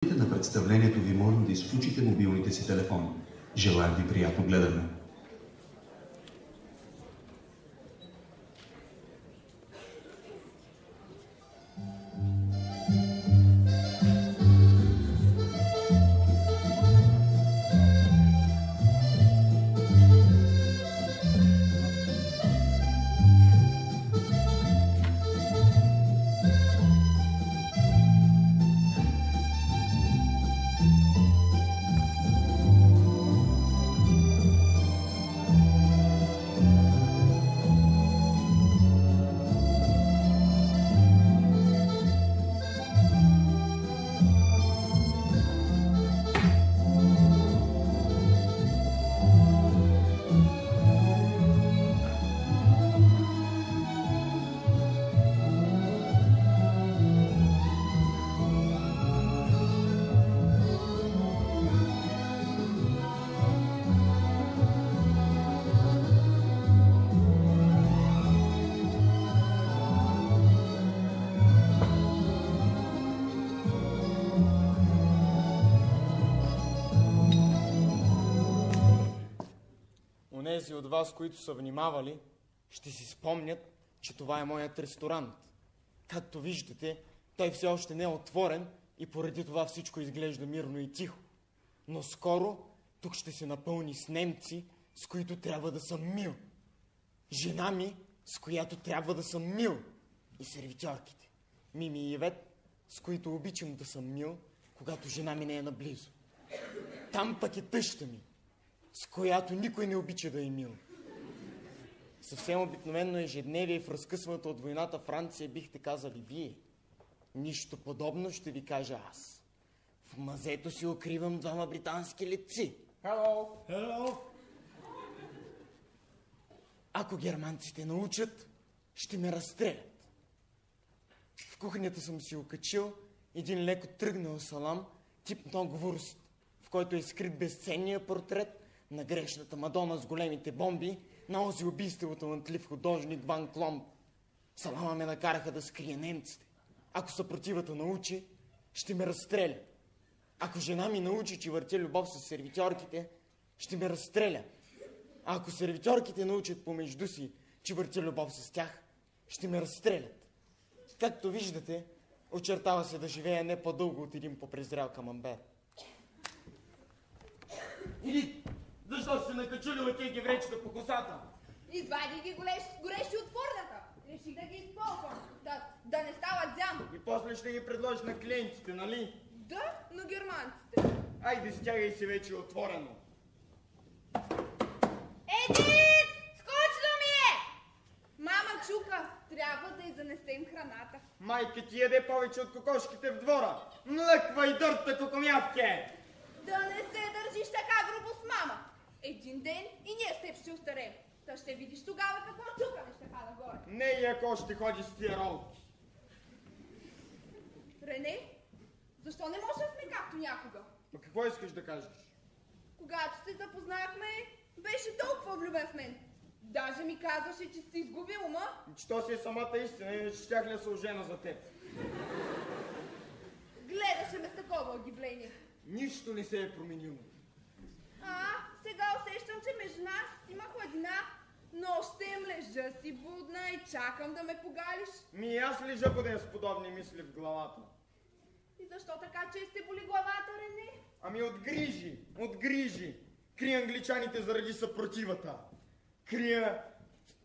на представлението ви моля да изключите мобилните си телефони. Желаем ви приятно гледане. Онези от вас, които са внимавали, ще си спомнят, че това е моят ресторант. Както виждате, той все още не е отворен и поради това всичко изглежда мирно и тихо. Но скоро тук ще се напълни с немци, с които трябва да съм мил. Жена ми, с която трябва да съм мил. И сервитьорките, Мими и Ивет, с които обичам да съм мил, когато жена ми не е наблизо. Там пък е тъща ми, с която никой не обича да е мил. Съвсем обикновено ежедневие в разкъсваната от войната Франция бихте казали вие. Нищо подобно ще ви кажа аз. В мазето си укривам двама британски летци. Hello! Hello! Ако германците научат, ще ме разстрелят. В кухнята съм си окачил един леко тръгнал салам, тип много вурст, в който е скрит безценния портрет на грешната Мадона с големите бомби, на ози убийствено талантлив художник Ван Кломб. Салама ме накараха да скрия немците. Ако съпротивата научи, ще ме разстреля. Ако жена ми научи, че въртя любов с сервитьорките, ще ме разстреля. А ако сервитьорките научат помежду си, че въртя любов с тях, ще ме разстрелят. Както виждате, очертава се да живея не по-дълго от един попрезрял камамбер. Иди! Защо се накачули от тези гевречета по косата? Извади ги горещи от фурната. Реших да ги използвам. Да не стават зям. И после ще ги предложиш на клиентите, нали? Да, но германците. Айде, стягай си вече отворено. Едит! Скучно ми е! Мама чука. Трябва да й занесем храната. Майка ти яде повече от кокошките в двора. Млъква и дърта кокомявке! Да не се държиш така грубо с мама. Един ден и ние с теб ще остарем. Та ще видиш тогава какво чукане ще пада горе. Не и ако ще ходи с тия ролки. Рене, защо не може да сме както някога? Но какво искаш да кажеш? Когато се запознахме, беше толкова влюбен в мен. Даже ми казваше, че си изгубил ума. Че то си е самата истина, иначе щях ли да се ожена за теб? Гледаше ме с такова удивление. Нищо не се е променило. Сега усещам, че между нас има хладина. Нощем лежа си будна и чакам да ме погалиш. Ми аз лежа буден с подобни мисли в главата. И защо така често боли главата, Рене? Ами от грижи. Крия англичаните заради съпротивата. Крия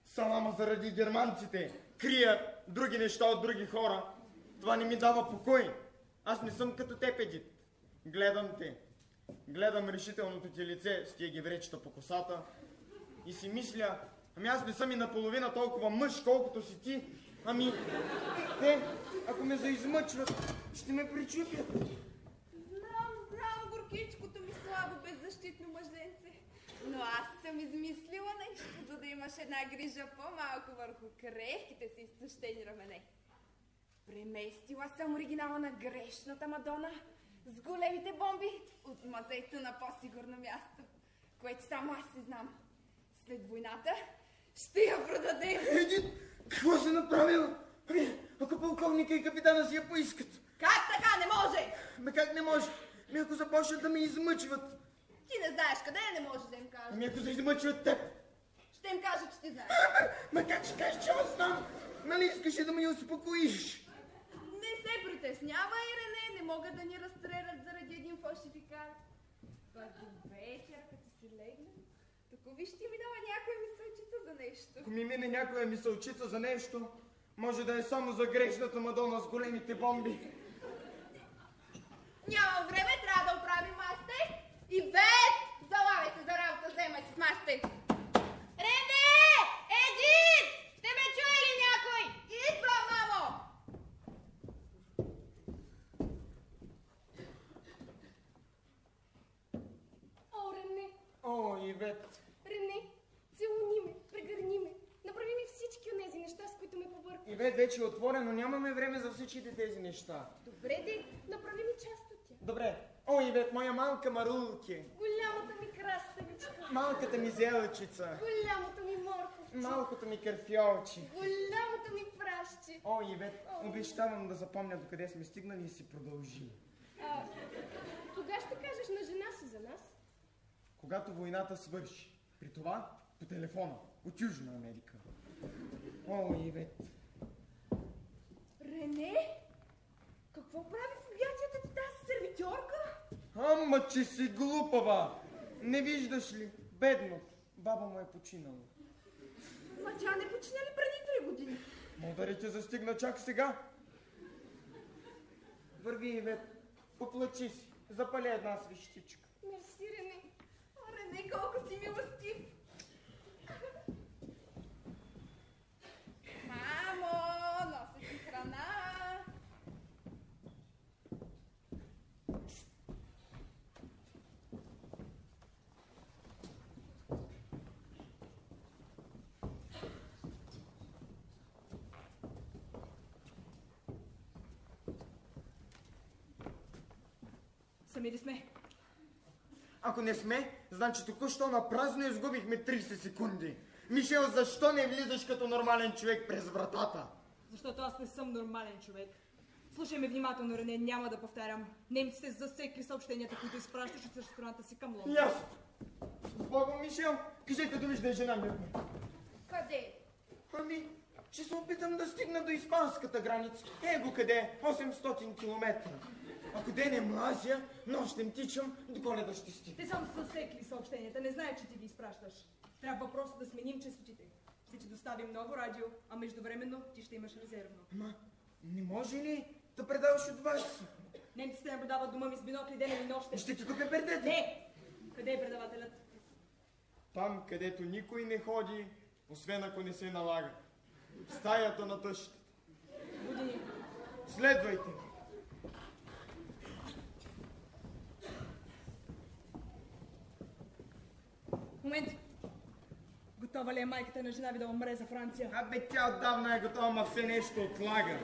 салама заради германците. Крия други неща от други хора. Това не ми дава покой. Аз не съм като теб, Едит. Гледам те. Гледам решителното ти лице с тия гевречета по косата и си мисля, ами аз не съм и наполовина толкова мъж, колкото си ти. Ами, те, ако ме заизмъчват, ще ме причупят. Знам, горкичкото ми слабо, беззащитно мъженце. Но аз съм измислила нещо, за да имаш една грижа по-малко върху крехките си изтощени рамене. Преместила съм оригинала на грешната Мадона с големите бомби от мазето на по-сигурно място, което само аз си знам. След войната ще я продадем. Едит, какво си направила? Ами, ако полковника и капитана си я поискат? Как така не може? Ме как не може? Ми ако започнат да ме измъчват. Ти не знаеш къде, не можеш да им кажеш. Ами ако се измъчват теб. Ще им кажа, че ти знаеш. Ма как ще кажеш, че аз знам? Нали искаше да ме успокоиш? Не се притеснявай, Рене, не могат да ни разстрелят заради един фалшификат. Пък до вечер, като си легнем, тук виж ти ми дава някоя мисълчица за нещо. Ако ми мине някоя мисълчица за нещо, може да е само за грешната Мадона с големите бомби. Няма време, трябва да оправим масте. И Вет, залавай се за работа, вземай се с масте. Рене! Едит! Ще ме чуе ли някой? Идва, мамо! О, Рене! О, Ивет. Рене, целуни ме, прегърни ме. Направи ми всички от тези неща, с които ме побърка. Ивет вече е отворено, нямаме време за всичките тези неща. Добре, де, направи ми част от тях. Добре. О, Ивет, моя малка Марулки. Голямата ми краставичка. Малката ми зелчица. Голямото ми морковче. Малкото ми кърфьолче. Голямото ми пращче. О, Ивет, обещавам да запомня докъде сме стигнали и си продължим. Кога ще кажеш на жена си за нас? Когато войната свърши. При това по телефона от Южна Америка. О, Ивет. Рене? Какво прави в обятията ти тази сервитьорка? Ама, че си глупава! Не виждаш ли? Бедно. Баба му е починала. Ма тя не почина ли преди 3 години? Удари те застигна чак сега. Върви, Ивет. Поплачи си. Запали една свещичка. Мерси, Рене. О, Рене, колко си милостив. Мамо, нося ти храна. Сами ли сме? Ако не сме, значи току-що на празно изгубихме 30 секунди. Мишел, защо не влизаш като нормален човек през вратата? Защото аз не съм нормален човек. Слушай ме внимателно, Рене, няма да повтарям. Немците засекли съобщенията, които изпращаш от ресторанта си към Лондон. Ясно. С Богом, Мишел, кажи като виж да е жена ми. Къде? Ами, ще се опитам да стигна до испанската граница. Его къде? 800 км. Ако де не млазя, нощем тичам, до Коледа ще стигна. Те само засекли съобщенията, не знаят, че ти ги изпращаш. Трябва просто да сменим честотите. Ще ти доставим ново радио, а междувременно ти ще имаш резервно. Ама, не може ли да предаваш от вас? Немците наблюдават дома ми с бинокли ден и нощем. Ще ти купя пердета. Не! Къде е предавателят? Там, където никой не ходи, освен ако не се налага. В стаята на тъщата. Будини. Следвайте. Момент. Готова ли е майката на жена ви да умре за Франция? Абе, тя отдавна е готова, ма все нещо отлага.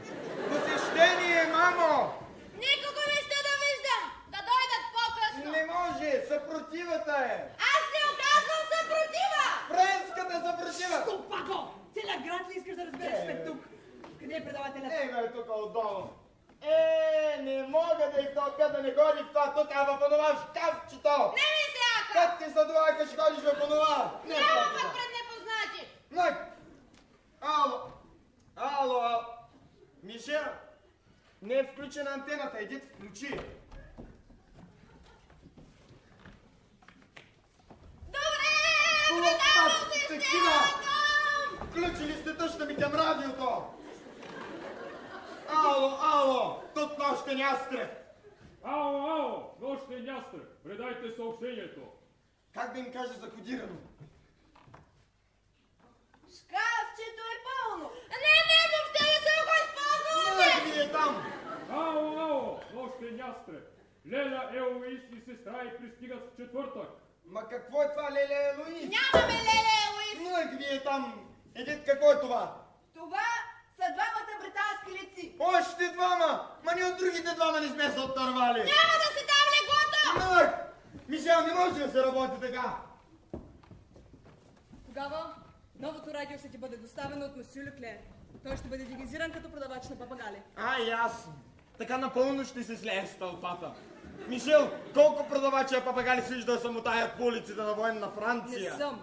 Посещение, мамо! Никого не ще да виждам! Да дойдат по-късно! Не може, съпротивата е! Аз не оказвам съпротива! Френската съпротива! Стопако! Целият град ли искаш да разбереш сме тук? Къде е предавателят? Его е тук отдолу. Не мога да й толка да не ходи в това тук, а в онова шкафчето! Не ми се ака! Как ти задувай, като ще ходиш в онова? Няма път пред непознати! Ало! Ало! Мишел! Не е включена антената, иди включи! Добре! Предавам се такива! Включили сте тъща ми към радиото! Ало! Тут нощен ястреб! Ало! Нощен ястреб! Предайте съобщението! Как да им кажа за кодирано? Шкафчето е пълно! Не, въобще не съм го използвала! Не, ви е там! Ало! Нощен ястреб! Леля, Елоиз и сестра й пристигат в четвъртък. Ма какво е това, Леле Елоиз? Нямаме Леле Елоиз! Но ви е там! Едит, какво е това? Това са двамата британски летци! Още двама! Ма ние от другите двама не сме се оттървали! Няма да си дам леглото! Милък! Мишел, не може да се работи така! Тогава новото радио ще ти бъде доставено от месье Леклер. Той ще бъде дегизиран като продавач на папагали. Ясно. Така напълно ще се слее с тълпата. Мишел, колко продавача папагали си да самотаят по улиците на военна Франция? Не съм,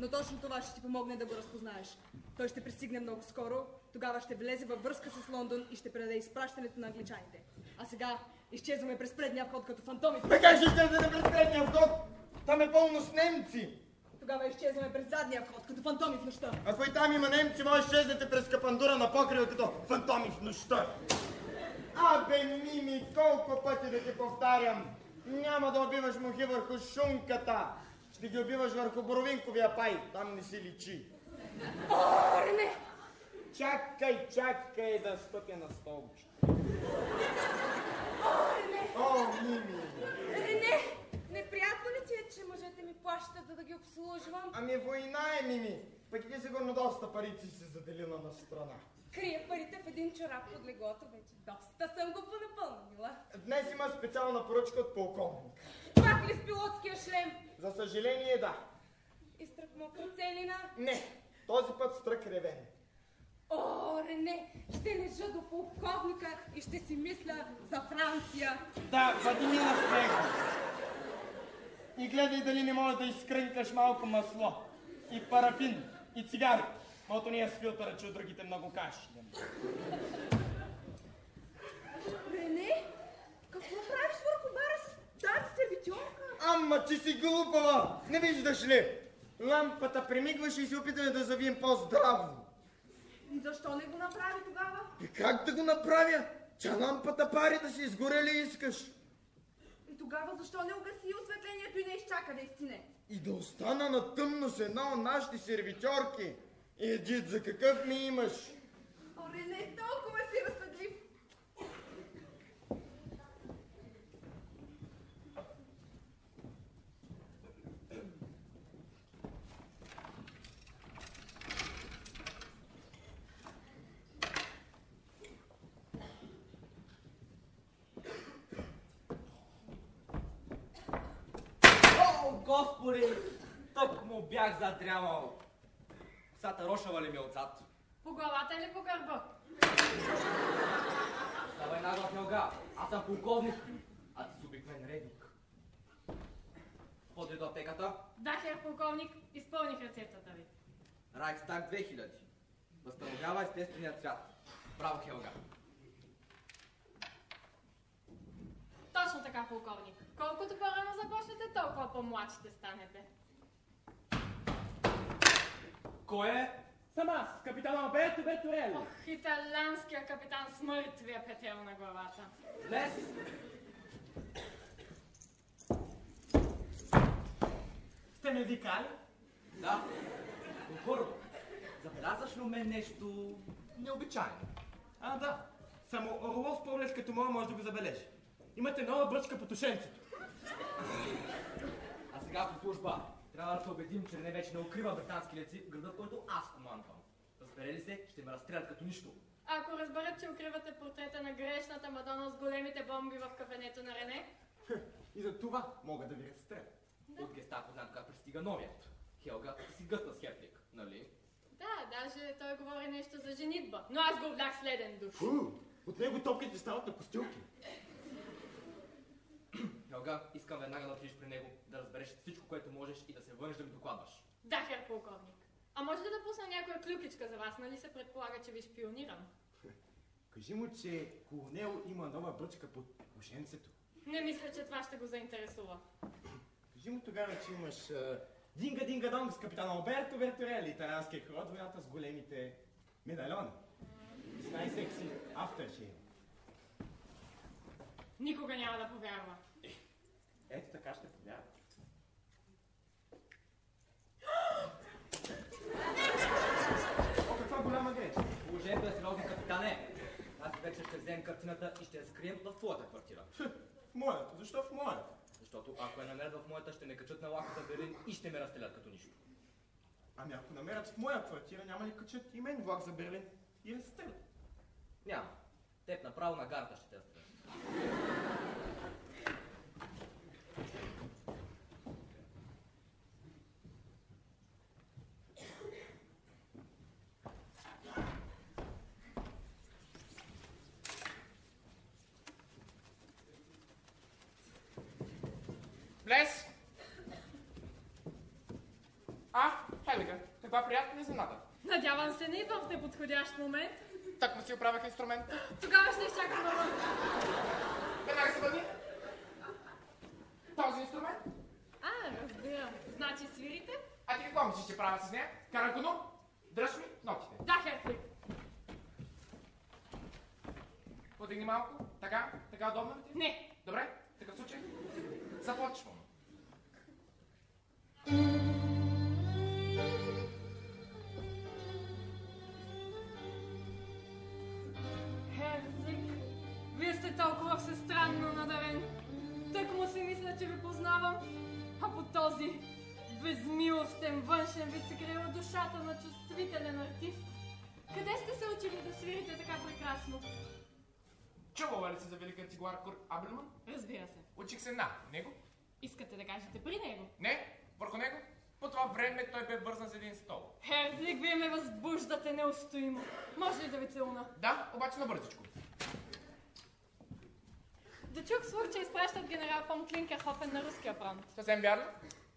но точно това ще ти помогне да го разпознаеш. Той ще пристигне много скоро, тогава ще влезе във връзка с Лондон и ще предаде изпращането на англичаните. А сега изчезваме през предния вход като фантоми. Така ще изчезваме през предния вход? Там е пълно с немци. Тогава изчезваме през задния вход като фантоми в нощта. Ако и там има немци, може изчезнете през капандура на покрива като фантоми в нощта. Абе, Мими, колко пъти да ти повтарям. Няма да убиваш мухи върху шунката. Ще ги убиваш върху боровинковия пай. Там не си личи. О, Рене! Чакай да стъпя на столче. О, Рене! О, Мими! Рене! Неприятно ли ти е, че мъжете ми плащат, за да ги обслужвам? Ами война е, Мими. Пък и ти сигурно доста парици си заделила на страна. Крия парите в един чорап под леглото вече. Доста съм го понапълнила. Днес има специална поръчка от полковник. Пак ли с пилотския шлем? За съжаление, да. И стрък мокра целина? Не, този път стрък ревен. О, Рене, ще лежа до полковника и ще си мисля за Франция. Да, вади ми на снега. И гледай дали не може да изкрънкаш малко масло. И парафин, и цигари. Мото ние с филтъра, че от другите много каши. Рене, какво правиш върху бара с тази сервитьорка? Ама, че си глупава! Не виждаш ли? Лампата примигваше и се опитаме да завием по-здраво. Защо не го направи тогава? И как да го направя? Че лампата пари да си изгоря ли искаш? И тогава защо не угаси осветлението и не изчака да изтине? И да остана на тъмно с една от нашите сервитьорки. Едит, за какъв ми имаш? О, Рене, толкова си разсъдлив. О, Господи! Тък му бях задрямал. Сата рошава ли ми отзад? По главата или по гърба? Ставай нагла в нога. Аз съм полковник, а ти си обикновен редник. Подойду аптеката. Да, хер полковник, изпълних рецептата ви. Райхстаг 2000. Възстановява естествения цвят. Браво, Хелга. Точно така, полковник. Колкото по-рано започнете, толкова по-млад ще станете. Кой е? Съм аз, капитан Алберто Бертурели. Ох, италианския капитан с мъртвия петел на главата. Лес! Сте ме викали? Да. Но първо, забелязваш ли у мен нещо необичайно? А, да. Само орлов поглед като моя може да го забележи. Имате нова бръчка по тушенцето. А сега по служба. Трябва да се убедим, че Рене вече не укрива британски леци в града, в който аз командвам. Разбере ли се, ще ме разстрелят като нищо. Ако разберат, че укривате портрета на грешната Мадона с големите бомби в кафенето на Рене, И за това мога да ви разстрелят. От Гестапо знам как пристига новият. Хелга, ти си гъста с Хефлик, нали? да, даже той говори нещо за женитба, но аз го облях следен душ. От него топките стават на постилки. Хелга, искам веднага да отидеш при него, да разбереш всичко, което можеш и да се върнеш да ми докладваш. Да, хер полковник. А може ли да пусна някоя клюкичка за вас, нали се предполага, че ви шпионирам? Кажи му, че Колонел има нова бръчка под ушенцето. Не мисля, че това ще го заинтересува. Кажи му тогава, че имаш динга-динга-донг с капитан Алберто Бертурели, италианския хрод, войната с големите медальони. С най-секси афтершейв. Никога няма да повярва. Ето така ще повярва. О, каква голяма грешка! Положението е сериозно, капитане. Аз вече ще вземем картината и ще я скрием в твоята квартира. В моята? Защо в моята? Защото ако я намерят в моята, ще ме качат на лака за Берлин и ще ме разстрелят като нищо. Ами ако намерят в моя квартира, няма ли качат и мен влак за Берлин и разстрелят? Няма. Теб направо на гарата ще те разстрелят. Влез! Хелга, каква приятна изненада. Надявам се, не идвам в неподходящ момент. Так му си оправях инструмент. Тогава ще изчакам навън. Веднага се бъдни. Този инструмент? Разбирам. Значи свирите? А ти какво мислиш, че правя с нея? Карам коно? Дръж ми нотите. Да, Херклик. Подигни малко. Така? Така удобно ли ти? Не. Добре, в такъв случай започвам. Херклик, вие сте толкова всестранно надарен. Тък му си мисля, че ви познавам. А по този безмилостен външен вид се крила душата на чувствителен артист. Къде сте се учили да свирите така прекрасно? Чувала ли си за великия цигулар Курт Абелман? Разбира се. Учих се на него. Искате да кажете при него? Не, върху него. По това време той бе вързан с един стол. Херклик, вие ме възбуждате неустоимо. Може ли да ви целуна? Да, обаче на бързичко. Дочух слух, че изпращат генерал фон Клинкерхофен на руския фронт. Съвсем вярно?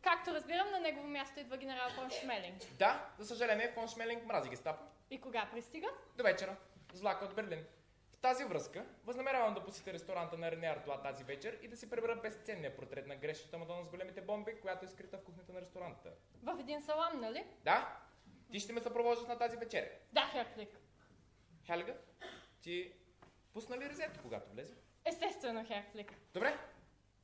Както разбирам, на негово място идва генерал фон Шмелинг. Да, за съжаление, фон Шмелинг мрази гестапо. И кога пристига? До вечера. С влака от Берлин. В тази връзка възнамерявам да посетя ресторанта на Рене Артуа тази вечер и да си пребера безценния портрет на грешната Мадона с големите бомби, която е скрита в кухнята на ресторанта. В един салам, нали? Да, ти ще ме съпровождаш на тази вечеря. Да, Херклик. Хелга, ти пусна ли резервата, когато влезе? Естествено, Херклик. Добре.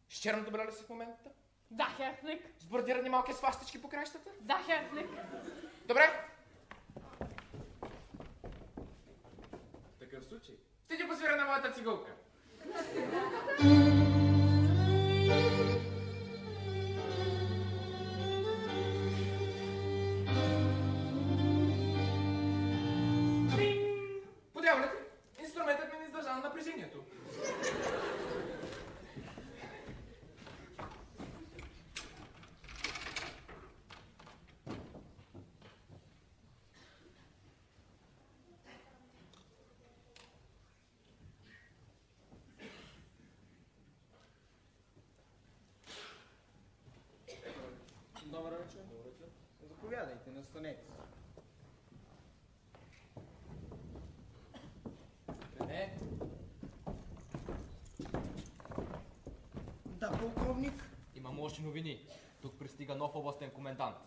С черното беле ли си в момента? Да, Херклик. С бордирани малки свастички по краищата? Да, Херклик. Добре. В такъв случай ще ти посвиря на моята цигулка. Подяволите, инструментът ми не издържа на напрежението. Добър вечер. Заповядайте, настанете. Рене? Да, полковник. Имам лоши новини. Тук пристига нов областен комендант.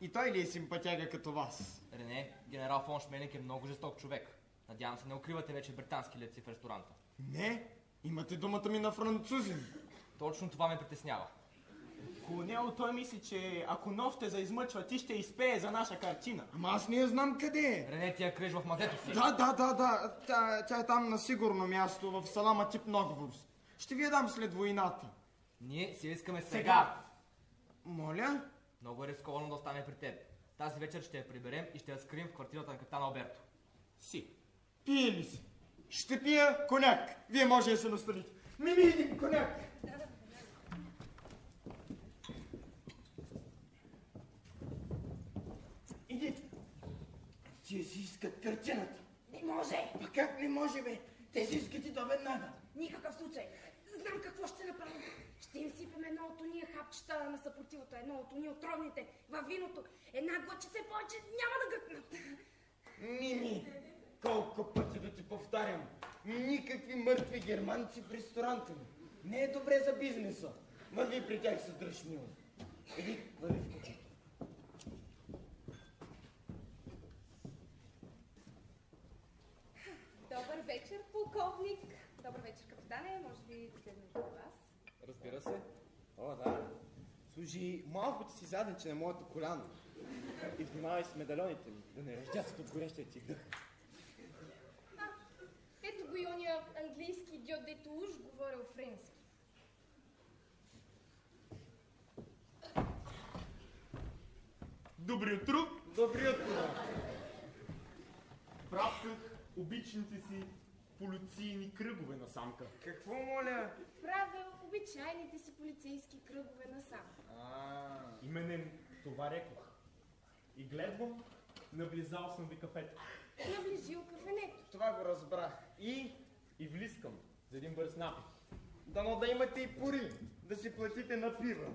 И той ли е симпатяга като вас? Рене, генерал фон Шмелинг е много жесток човек. Надявам се, не укривате вече британски летци в ресторанта. Не, имате думата ми на французин. Точно това ме притеснява. Колонел, той мисли, че ако нов те заизмъчва, ти ще изпее за наша картина. Ама аз не я знам къде е. Рене, ти я кръж в мазето си. Да. Тя е там на сигурно място, в салама тип Ногворс. Ще ви я дам след войната. Ние си я искаме сега. Моля? Много е рисковано да остане при теб. Тази вечер ще я приберем и ще я скрием в квартирата на капитан Алберто. Си. Пие ли си? Ще пия коняк. Вие може да се настаните. Мими, един коняк. Иди. Тие си искат картината. Не може! А как не може, бе? Те си искат и то веднага. Никакъв случай. Знам какво ще направим. Ще им сипем едно от уния хапчета на съпротивата, едно от уния отровните във виното. Една глъчица и повече няма да гъкнат. Мими, колко пъти да ти повтарям. Никакви мъртви германци в ресторанта ми. Не е добре за бизнеса. Върви при тях се дръж мило. Иди, върви в кучето. Добър вечер, полковник. Добър вечер, капитане. Може би да седнем до вас. Разбира се. О, да. Служи малко ти си задниче на моето коляно. И внимавай с медальоните ми, да не ръждят от горещия ти дъх. Ето го и ония английски идиот, дето уж говорил френски. Добри утро! Добри утро. Пращах обичните си полицийни кръгове на самка. Какво моля? Правил обичайните си полицейски кръгове насам. Именем това рекох. И гледвам, наблизал съм ви кафето. Наближил кафенето. Това го разбрах. И влискам за един бърз напит. Дано да имате и пори, да си платите на пива.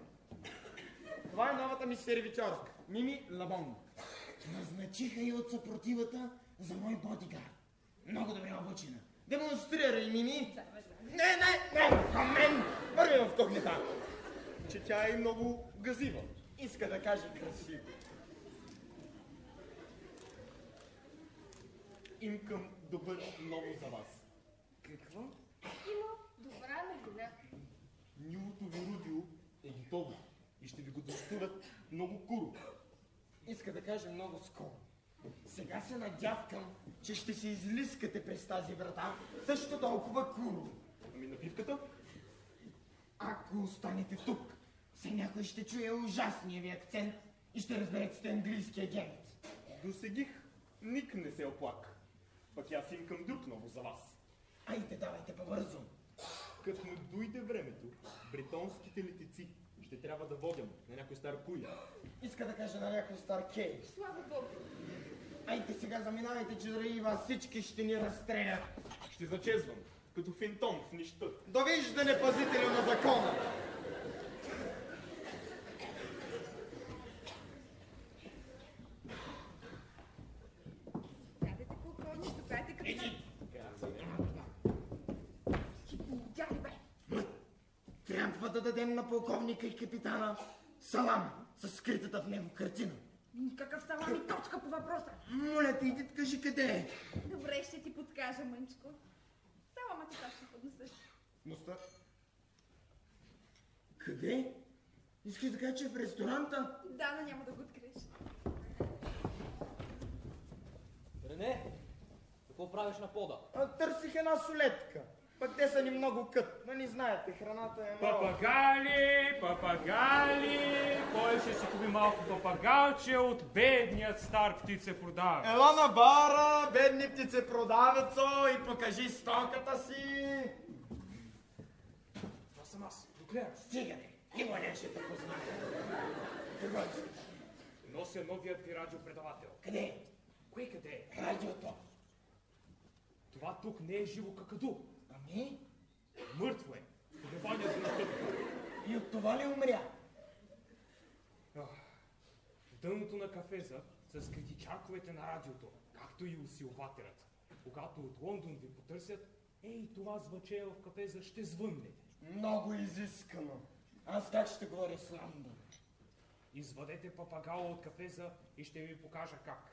Това е новата ми сервичорка. Мими Лабон. Назначиха и от съпротивата за мой бодигард. Много добре обучена. Демонстрирай, Мими. Не, към мен. Върви в кухнята. Че тя е много газива. Иска да каже красиво. Имкам добър ново за вас. Какво? Има добра новина. Нювото ви рудио е готово и ще ви го доставят много куро. Иска да каже много скоро. Сега се надявкам, че ще се излискате през тази врата също толкова куро. Ами напивката? Ако останете тук, все някой ще чуе ужасния ви акцент и ще разберете сте английски агент. Досегих, ник не се оплака. Пък аз имкам друг много за вас. Айде, давайте по-бързо. Като му дойде времето, бретонските летици ще трябва да водям на някой стар куй. Иска да кажа на някой стар кей. Слава Богу. Айде сега заминавайте, че дори и вас всички ще ни разстрелят. Ще зачезвам, като финтон в нища. Довиждане, пазителю на закона! Дадете полковник, докайте капитан. Дядо бе! Трябва да дадем на полковника и капитана салам с скритата в него картина. Никакъв салам и точка по въпроса. Моля те, иди кажи къде е. Добре, ще ти подскажа, мъничко. Саламът ти точно под носа. Носта? Къде? Искаш да кажа, че е в ресторанта? Да, но няма да го откриеш. Рене, какво правиш на пода? Търсих една солетка. Пък те са ни много кът. Но не знаете, храната е много. Папагали, кой ще си купи малко папагалче от бедният стар птицепродавец? Ела на бара, бедни птицепродавецо, и покажи стоката си. Това съм аз, доклея. Стига бе, има ще те познае. Какво искаш? Нося новият ти радиопредавател. Къде? Кое къде е? Радиото. Това тук не е живо какаду. Ами? Мъртво е. Погребанието на тъпка. И от това ли умря? В дъното на кафеза са скрити чарковете на радиото, както и усилвателят. Когато от Лондон ви потърсят, ей, това звъче в кафеза ще звънне. Много изискано. Аз как ще говоря с Лондон? Извадете папагала от кафеза и ще ви покажа как.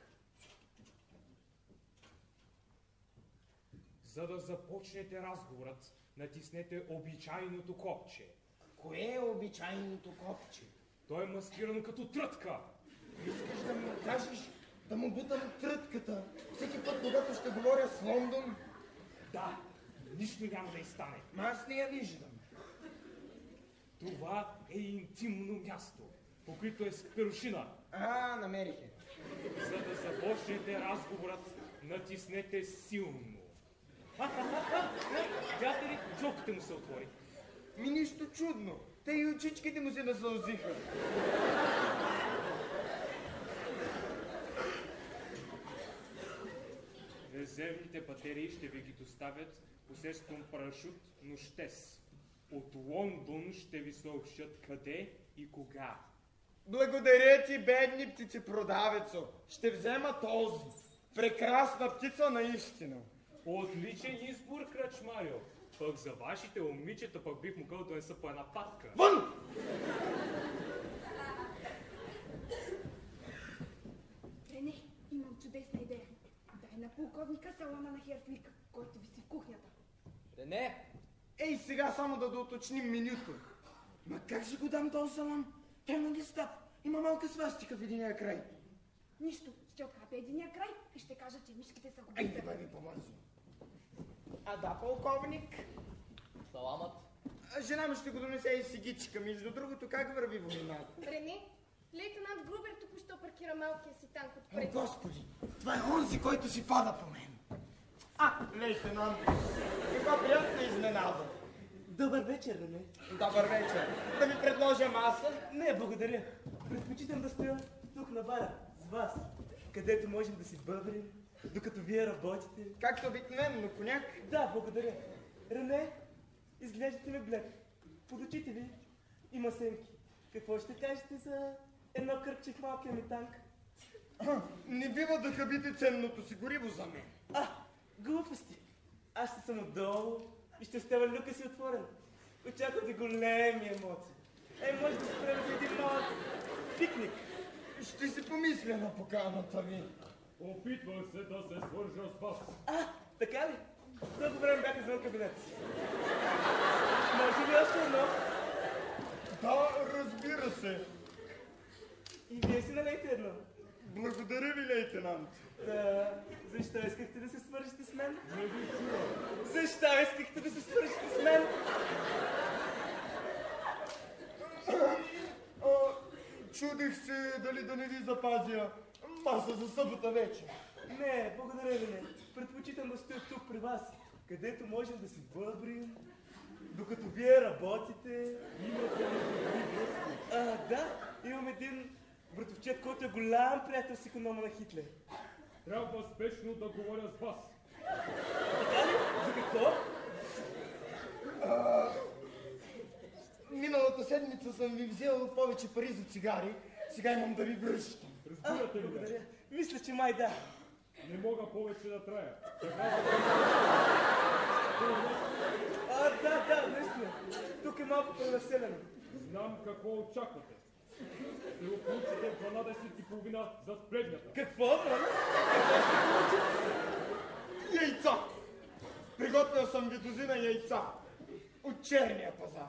За да започнете разговорът, натиснете обичайното копче. Кое е обичайното копче? Той е маскиран като трътка. Искаш да ми кажеш да му бутам трътката всеки път, когато ще говоря с Лондон? Да, нищо няма да изстане. Ма аз не я виждам. Това е интимно място, покрито е с перушина. Намерих я. За да започнете разговорът, натиснете силно. Видяте ли, джоките му се отвори. Ми нищо чудно. Те и очичките му се насълзиха. Резервните батерии ще ви ги доставят посредством парашут нощес. От Лондон ще ви съобщат къде и кога. Благодаря ти, бедни птицепродавецо. Ще взема този. Прекрасна птица наистина. Отличен избор, кръчмарю. Пък за вашите момичета пък бих могъл да не са по една патка. Вън! Рене, имам чудесна идея. Дай на полковника салама на Херфлик, който виси в кухнята. Рене, Ей, сега само да доуточним менюто. Ма как ще го дам този салам? Той на листа. Има малка свастика в единия край. Нищо, ще отхапя единия край и ще кажа, че мишките са го Айде, писали. върви по-бързо. Да, полковник. саламът. Жена ми ще го донесе и сигичка. Между другото, как върви войната? Рене, лейтенант Грубер току-що паркира малкия си танк О, отпред. Господи, това е онзи, който си пада по мен. Лейтенант, каква приятна изненада. Добър вечер, Рене. Добър вечер. Да ви предложа маса? Не, благодаря. Предпочитам да стоя тук на бара с вас, където можем да си бъбрим, докато вие работите. Както обикновено, коняк? Да, благодаря. Рене, изглеждате ме блед. Под очите ви има сенки. Какво ще кажете за едно кръгче в малкия ми танк? Не бива да хабите ценното си гориво за мен. Глупости. Аз ще съм отдолу и ще оставя люка си отворен. Очаквате големи емоции. Може да спрем за един малък пикник. Ще си помисля на поканата ви. Опитвах се да се свържа с вас. Така ли? Дълго време бях извън кабинет. Може ли още едно? Да, разбира се. И вие си налейте едно. Благодаря ви, лейтенант. Да, защо искахте да се свържете с мен? Не ви чувам. Защо искахте да се свържете с мен? Чудих се дали да не ви запазя маса за събота вечер. Не, благодаря ви не. Предпочитам да стоя тук при вас, където можем да си бъбрим, докато вие работите. Имате ли добри връзки? Да, имам един братовчет, който е голям приятел с иконома на Хитлер. Трябва спешно да говоря с вас. Така ли? За какво? Миналата седмица съм ви взел повече пари за цигари. Сега имам да ви връщам. Разбирате ли? Благодаря. Мисля, че май да. Не мога повече да трая. Да, наистина. Тук е малко пренаселено. Знам какво очаквате. Ще го получите в 12:30 за сплетнята. Какво, брат? Какво ще получите? Яйца! Приготвил съм ви дозина яйца. От черния пазар.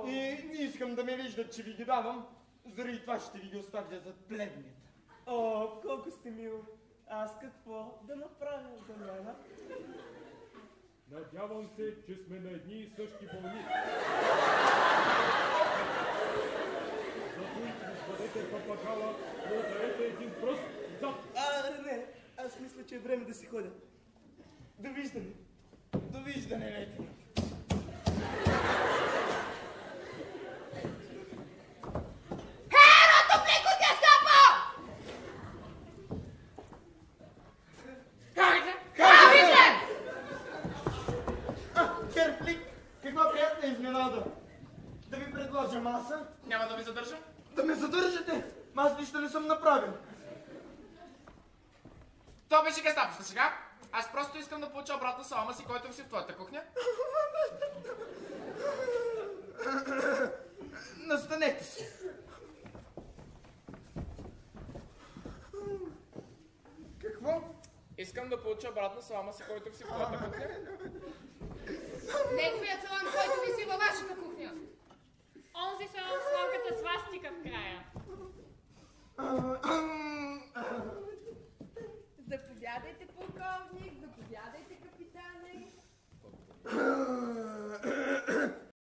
И не искам да ме виждат, че ви ги давам. Заради това ще ви ги оставя за плевнята. Колко сте мил. Аз какво да направя за мен? Надявам се, че сме на едни и същи вълни. Зато и бъдете папагала, ударете един пръст зад. Не, аз мисля, че е време да си ходя. Довиждане. Довиждане, лейтенант. Каква приятна изненада! Да ви предложа маса? Няма да ви задържам? Да ме задържате? Аз нищо не съм направил. То беше гестаповска сега. Аз просто искам да получа обратно салама си, който си в твоята кухня. Настанете си. Какво? Искам да получа обратно салама си, който си в твоята кухня. Неговият салам, който виси във вашата кухня. Онзи салам с малката свастика в края. Заповядайте, полковник, заповядайте